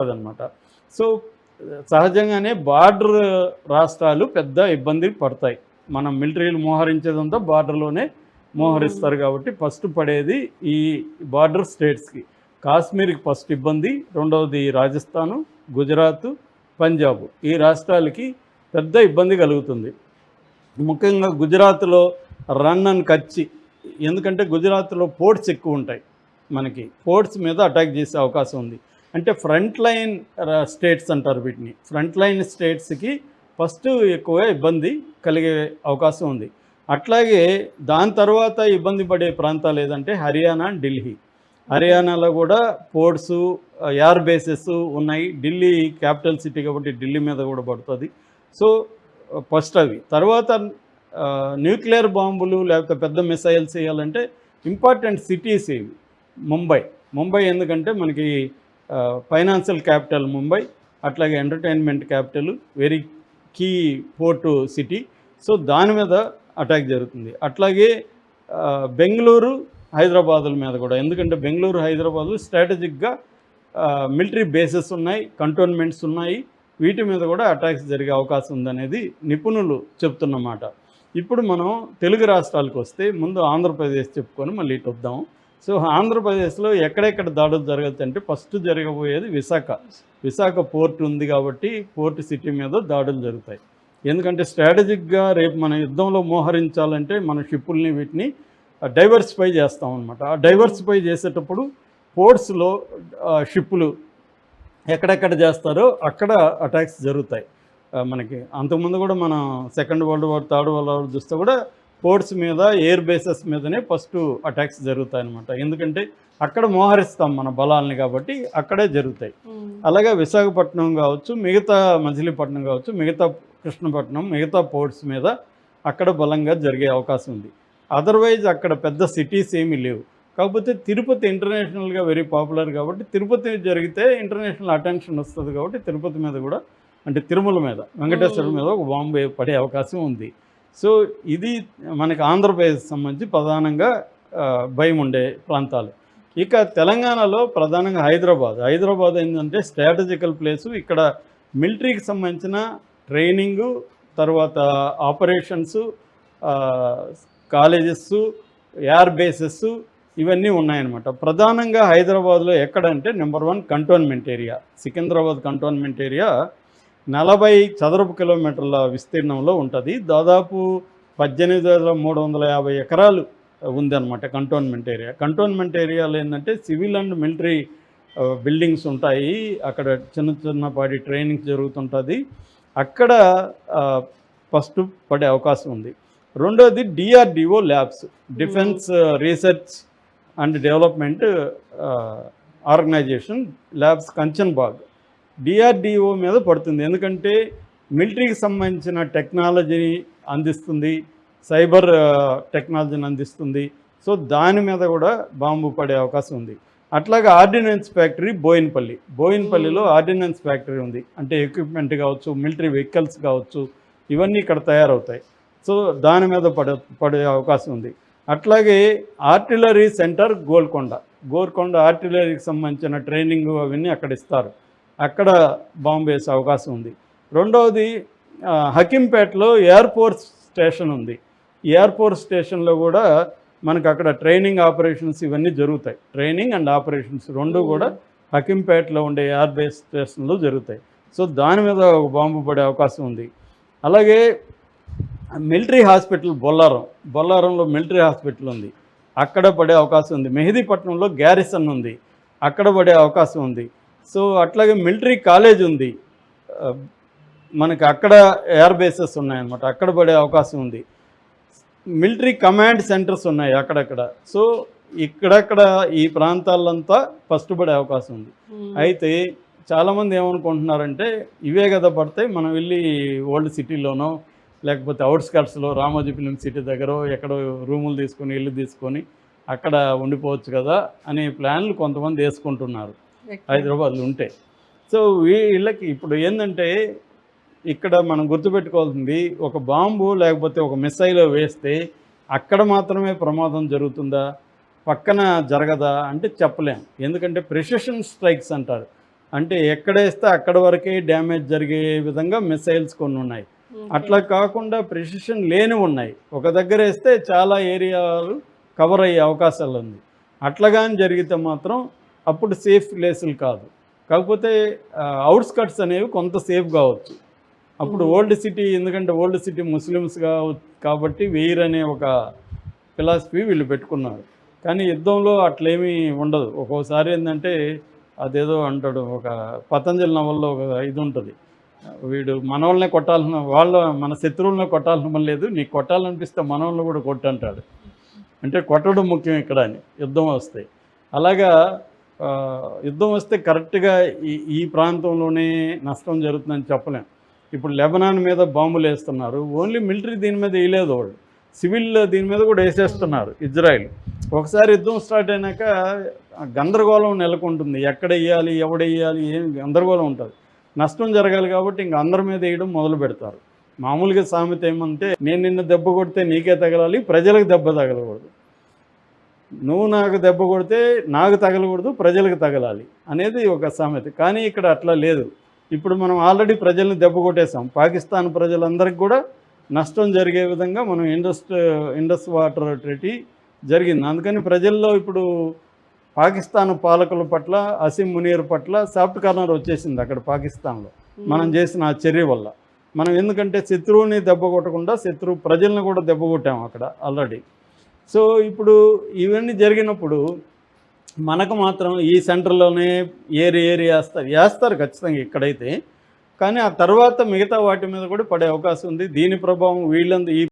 అదనమాట. సో, సహజంగానే బార్డర్ రాష్ట్రాలు పెద్ద ఇబ్బంది పడతాయి. మనం మిలిటరీలు మోహరించేదంతా బార్డర్‌లోనే మోహరిస్తారు కాబట్టి ఫస్ట్ పడేది ఈ బార్డర్ స్టేట్స్‌కి. కాశ్మీర్‌కి ఫస్ట్ ఇబ్బంది, రెండవది రాజస్థాను, గుజరాత్, పంజాబ్ ఈ రాష్ట్రాలకి పెద్ద ఇబ్బంది కలుగుతుంది. ముఖ్యంగా గుజరాత్‌లో రన్ అండ్ కచ్చి, ఎందుకంటే గుజరాత్‌లో పోర్ట్స్ ఎక్కువ ఉంటాయి. మనకి పోర్ట్స్ మీద అటాక్ చేసే అవకాశం ఉంది. అంటే ఫ్రంట్ లైన్ స్టేట్స్ అంటారు వీటిని. ఫ్రంట్ లైన్ స్టేట్స్కి ఫస్ట్ ఎక్కువ ఇబ్బంది కలిగే అవకాశం ఉంది. అట్లాగే దాని తర్వాత ఇబ్బంది పడే ప్రాంతాలు ఏదంటే హర్యానా, ఢిల్లీ. హర్యానాలో కూడా పోర్ట్సు, ఎయిర్ బేసెస్ ఉన్నాయి. ఢిల్లీ క్యాపిటల్ సిటీ కాబట్టి ఢిల్లీ మీద కూడా పడుతుంది. సో ఫస్ట్ అవి. తర్వాత న్యూక్లియర్ బాంబులు లేకపోతే పెద్ద మిసైల్స్ వేయాలంటే ఇంపార్టెంట్ సిటీస్ ఇవి. ముంబై ఎందుకంటే మనకి ఫైనాన్షియల్ క్యాపిటల్ ముంబై, అట్లాగే entertainment capital, very key port city. So దాని మీద అటాక్ జరుగుతుంది. అట్లాగే బెంగళూరు, హైదరాబాదుల మీద కూడా, ఎందుకంటే బెంగళూరు, హైదరాబాదు స్ట్రాటజిక్గా మిలిటరీ బేసెస్ ఉన్నాయి, కంటోన్మెంట్స్ ఉన్నాయి. వీటి మీద కూడా అటాక్స్ జరిగే అవకాశం ఉందనేది నిపుణులు చెప్తున్నమాట. ఇప్పుడు మనం తెలుగు రాష్ట్రాలకు వస్తే ముందు ఆంధ్రప్రదేశ్ చెప్పుకొని మళ్ళీ ఇటు వద్దాం. సో ఆంధ్రప్రదేశ్లో ఎక్కడెక్కడ దాడులు జరగచ్చు అంటే ఫస్ట్ జరగబోయేది విశాఖ పోర్ట్ ఉంది కాబట్టి పోర్ట్ సిటీ మీద దాడులు జరుగుతాయి. ఎందుకంటే స్ట్రాటజిక్గా రేపు మన యుద్ధంలో మోహరించాలంటే మన షిప్పుల్ని వీటిని డైవర్సిఫై చేస్తాం అనమాట. ఆ డైవర్సిఫై చేసేటప్పుడు పోర్ట్స్లో షిప్పులు ఎక్కడెక్కడ చేస్తారో అక్కడ అటాక్స్ జరుగుతాయి. మనకి అంతకుముందు కూడా మనం second world war, third world war చూస్తే కూడా పోర్ట్స్ మీద, ఎయిర్ బేసెస్ మీదనే ఫస్ట్ అటాక్స్ జరుగుతాయి అన్నమాట. ఎందుకంటే అక్కడ మోహరిస్తాం మన బలాల్ని కాబట్టి అక్కడే జరుగుతాయి. అలాగే విశాఖపట్నం కావచ్చు, మిగతా మచిలీపట్నం కావచ్చు, మిగతా కృష్ణపట్నం, మిగతా పోర్ట్స్ మీద అక్కడ బలంగా జరిగే అవకాశం ఉంది. అదర్వైజ్ అక్కడ పెద్ద సిటీస్ ఏమీ లేవు. కాకపోతే తిరుపతి ఇంటర్నేషనల్గా వెరీ పాపులర్ కాబట్టి తిరుపతి జరిగితే ఇంటర్నేషనల్ అటెన్షన్ వస్తుంది కాబట్టి తిరుపతి మీద కూడా, అంటే తిరుమల మీద, వెంకటేశ్వరుల మీద ఒక బాంబు పడే అవకాశం ఉంది. సో ఇది మనకి ఆంధ్రప్రదేశ్ సంబంధించి ప్రధానంగా భయం ఉండే ప్రాంతాలు. ఇక తెలంగాణలో ప్రధానంగా హైదరాబాద్ ఏంటంటే స్ట్రాటజికల్ ప్లేసు. ఇక్కడ మిలిటరీకి సంబంధించిన ట్రైనింగు, తర్వాత ఆపరేషన్సు, కాలేజెస్, ఎయిర్ బేసెస్ ఇవన్నీ ఉన్నాయన్నమాట. ప్రధానంగా హైదరాబాద్లో ఎక్కడంటే number 1 cantonment area. Secunderabad cantonment area 40 చదరపు కిలోమీటర్ల విస్తీర్ణంలో ఉంటుంది. దాదాపు 18,350 ఎకరాలు ఉందన్నమాట కంటోన్మెంట్ ఏరియా. కంటోన్మెంట్ ఏరియాలో ఏంటంటే సివిల్ అండ్ మిలిటరీ బిల్డింగ్స్ ఉంటాయి. అక్కడ చిన్నపాటి ట్రైనింగ్ జరుగుతుంటుంది. అక్కడ ఫస్ట్ పడే అవకాశం ఉంది. రెండోది DRDO labs, defence research and development organisation labs Kanchanbagh. DRDO మీద పడుతుంది. ఎందుకంటే మిలిటరీకి సంబంధించిన టెక్నాలజీని అందిస్తుంది, సైబర్ టెక్నాలజీని అందిస్తుంది. సో దాని మీద కూడా బాంబు పడే అవకాశం ఉంది. అట్లాగే ఆర్డినెన్స్ ఫ్యాక్టరీ బోయిన్పల్లిలో ఆర్డినెన్స్ ఫ్యాక్టరీ ఉంది. అంటే ఎక్విప్మెంట్ కావచ్చు, మిలిటరీ వెహికల్స్ కావచ్చు, ఇవన్నీ ఇక్కడ తయారవుతాయి. సో దాని మీద పడే అవకాశం ఉంది. అట్లాగే ఆర్టిలరీ సెంటర్ గోల్కొండ ఆర్టిలరీకి సంబంధించిన ట్రైనింగ్ అవన్నీ అక్కడ ఇస్తారు. అక్కడ బాంబు వేసే అవకాశం ఉంది. రెండవది హకీంపేటలో ఎయిర్ఫోర్స్ స్టేషన్ ఉంది. ఈ ఎయిర్ఫోర్స్ స్టేషన్లో కూడా మనకు అక్కడ ట్రైనింగ్ ఆపరేషన్స్ ఇవన్నీ జరుగుతాయి. ట్రైనింగ్ అండ్ ఆపరేషన్స్ రెండు కూడా హకీంపేటలో ఉండే ఎయిర్ బేస్ స్టేషన్లో జరుగుతాయి. సో దాని మీద ఒక బాంబు పడే అవకాశం ఉంది. అలాగే మిలిటరీ హాస్పిటల్ బొల్లారంలో మిలిటరీ హాస్పిటల్ ఉంది, అక్కడ పడే అవకాశం ఉంది. మెహదీపట్నంలో గ్యారిసన్ ఉంది, అక్కడ పడే అవకాశం ఉంది. సో అట్లాగే మిలిటరీ కాలేజ్ ఉంది మనకి, అక్కడ ఎయిర్ బేసెస్ ఉన్నాయన్నమాట, అక్కడ పడే అవకాశం ఉంది. మిలిటరీ కమాండ్ సెంటర్స్ ఉన్నాయి అక్కడక్కడ. సో ఇక్కడక్కడ ఈ ప్రాంతాలంతా ఫస్ట్ పడే అవకాశం ఉంది. అయితే చాలామంది ఏమనుకుంటున్నారంటే ఇవే కదా పడతాయి, మనం వెళ్ళి ఓల్డ్ సిటీలోనో లేకపోతే అవుట్స్కట్స్లో రామోజీ ఫిలిం సిటీ దగ్గర ఎక్కడో రూములు తీసుకొని, ఇల్లు తీసుకొని అక్కడ ఉండిపోవచ్చు కదా అనే ప్లాన్లు కొంతమంది వేసుకుంటున్నారు హైదరాబాద్లో ఉంటే. సో వీళ్ళకి ఇప్పుడు ఏంటంటే ఇక్కడ మనం గుర్తుపెట్టుకోవాల్సింది, ఒక బాంబు లేకపోతే ఒక మిసైల్ వేస్తే అక్కడ మాత్రమే ప్రమాదం జరుగుతుందా, పక్కన జరగదా అంటే చెప్పలేం. ఎందుకంటే ప్రెసిషన్ స్ట్రైక్స్ అంటారు. అంటే ఎక్కడేస్తే అక్కడ వరకే డ్యామేజ్ జరిగే విధంగా మిసైల్స్ కొన్ని ఉన్నాయి. అట్లా కాకుండా ప్రిసిషన్ లేని ఉన్నాయి. ఒక దగ్గర వేస్తే చాలా ఏరియాలు కవర్ అయ్యే అవకాశాలు ఉంది. అట్లా కానీ జరిగితే మాత్రం అప్పుడు సేఫ్ ప్లేసులు కాదు. కాకపోతే అవుట్స్కట్స్ అనేవి కొంత సేఫ్ కావచ్చు. అప్పుడు ఓల్డ్ సిటీ, ఎందుకంటే ఓల్డ్ సిటీ ముస్లిమ్స్ కాబట్టి వెయ్యర్ అనే ఒక ఫిలాసఫీ వీళ్ళు పెట్టుకున్నారు. కానీ యుద్ధంలో అట్లేమీ ఉండదు. ఒక్కోసారి ఏంటంటే అదేదో అంటాడు, ఒక పతంజలి నవల్లో ఒక ఇది ఉంటుంది, వీడు మనోళ్ళనే కొట్టాల్సిన మన శత్రువులనే కొట్టాల్సిన పని లేదు, నీకు కొట్టాలనిపిస్తే మనోళ్ళని కూడా కొట్టంటాడు. అంటే కొట్టడం ముఖ్యం ఇక్కడ అని యుద్ధం వస్తే. అలాగా యుద్ధం వస్తే కరెక్ట్గా ఈ ప్రాంతంలోనే నష్టం జరుగుతుందని చెప్పలేం. ఇప్పుడు లెబనాన్ మీద బాంబులు వేస్తున్నారు, ఓన్లీ మిలిటరీ దీని మీద వేయలేదు, వాళ్ళు సివిల్ దీని మీద కూడా వేసేస్తున్నారు ఇజ్రాయిల్. ఒకసారి యుద్ధం స్టార్ట్ అయినాక గందరగోళం నెలకొంటుంది, ఎక్కడ వేయాలి ఎవడ వేయాలి ఏం గందరగోళం ఉంటుంది. నష్టం జరగాలి కాబట్టి ఇంక అందరి మీద వేయడం మొదలు పెడతారు. మామూలుగా సామెత ఏమంటే, నేను నిన్ను దెబ్బ కొడితే నీకే తగలాలి, ప్రజలకు దెబ్బ తగలకూడదు. నువ్వు నాకు దెబ్బ కొడితే నాకు తగలకూడదు, ప్రజలకు తగలాలి అనేది ఒక సామెత. కానీ ఇక్కడ అట్లా లేదు. ఇప్పుడు మనం ఆల్రెడీ ప్రజల్ని దెబ్బ కొట్టేసాం. పాకిస్తాన్ ప్రజలందరికీ కూడా నష్టం జరిగే విధంగా మనం ఇండస్ వాటర్ ట్రీటీ జరిగింది. అందుకని ప్రజల్లో ఇప్పుడు పాకిస్తాన్ పాలకుల పట్ల, అసీం మునీర్ పట్ల సాఫ్ట్ కార్నర్ వచ్చేసింది అక్కడ పాకిస్తాన్లో మనం చేసిన ఆ చర్య వల్ల. మనం ఎందుకంటే శత్రువుని దెబ్బ కొట్టకుండా ప్రజలను కూడా దెబ్బ కొట్టాము అక్కడ ఆల్రెడీ. సో ఇప్పుడు ఇవన్నీ జరిగినప్పుడు మనకు మాత్రం ఈ సెంటర్లోనే ఏరియా వేస్తారు ఖచ్చితంగా ఇక్కడైతే. కానీ ఆ తర్వాత మిగతా వాటి మీద కూడా పడే అవకాశం ఉంది. దీని ప్రభావం ఈ